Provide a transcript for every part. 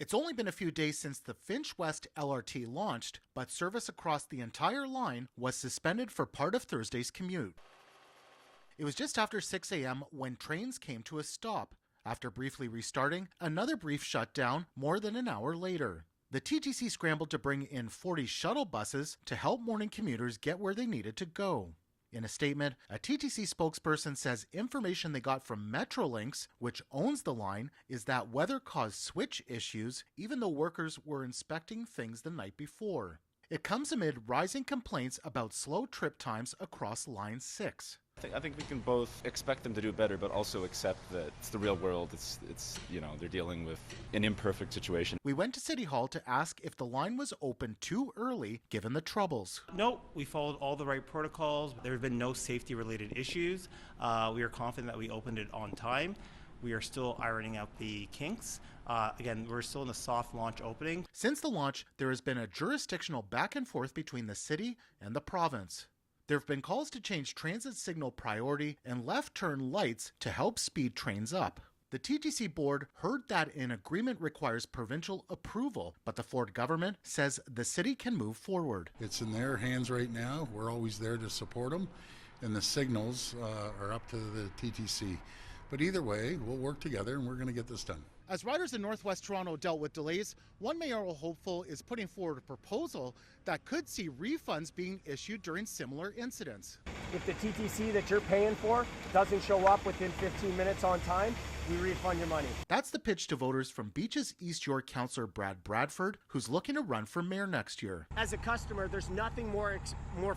It's only been a few days since the Finch West LRT launched, but service across the entire line was suspended for part of Thursday's commute. It was just after 6 a.m. when trains came to a stop. After briefly restarting, another brief shutdown more than an hour later. The TTC scrambled to bring in 40 shuttle buses to help morning commuters get where they needed to go. In a statement, a TTC spokesperson says information they got from Metrolinx, which owns the line, is that weather caused switch issues even though workers were inspecting things the night before. It comes amid rising complaints about slow trip times across Line 6. I think we can both expect them to do better, but also accept that it's the real world. It's they're dealing with an imperfect situation. We went to City Hall to ask if the line was open too early, given the troubles. No, we followed all the right protocols. There have been no safety-related issues. We are confident that we opened it on time. We are still ironing out the kinks. Again, we're still in a soft launch opening. Since the launch, there has been a jurisdictional back and forth between the city and the province. There have been calls to change transit signal priority and left turn lights to help speed trains up. The TTC board heard that an agreement requires provincial approval, but the Ford government says the city can move forward. It's in their hands right now. We're always there to support them, and the signals are up to the TTC. But either way, we'll work together and we're going to get this done. As riders in Northwest Toronto dealt with delays, one mayoral hopeful is putting forward a proposal that could see refunds being issued during similar incidents. If the TTC that you're paying for doesn't show up within 15 minutes on time, we refund your money. That's the pitch to voters from Beach's East York councillor Brad Bradford, who's looking to run for mayor next year. As a customer, there's nothing more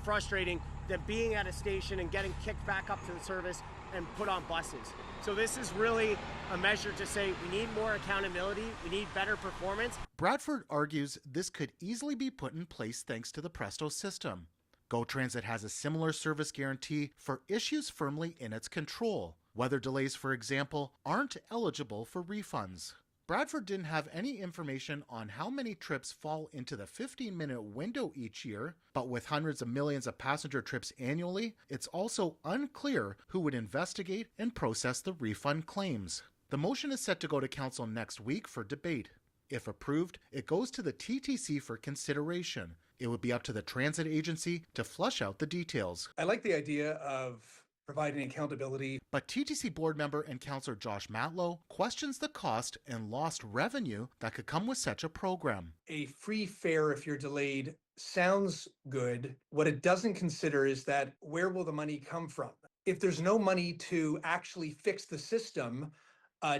frustrating than being at a station and getting kicked back up to the service and put on buses. So this is really a measure to say we need more accountability, we need better performance. Bradford argues this could easily be put in place thanks to the Presto system. GO Transit has a similar service guarantee for issues firmly in its control. Weather delays, for example, aren't eligible for refunds. Bradford didn't have any information on how many trips fall into the 15-minute window each year, but with hundreds of millions of passenger trips annually, it's also unclear who would investigate and process the refund claims. The motion is set to go to council next week for debate. If approved, it goes to the TTC for consideration. It would be up to the transit agency to flush out the details. I like the idea of providing accountability. But TTC board member and councillor Josh Matlow questions the cost and lost revenue that could come with such a program. A free fare if you're delayed sounds good. What it doesn't consider is that where will the money come from? If there's no money to actually fix the system,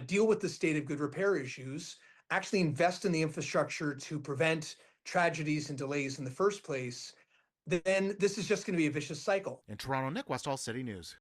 deal with the state of good repair issues, actually invest in the infrastructure to prevent tragedies and delays in the first place, then this is just going to be a vicious cycle. In Toronto, Nick Westoll, City News.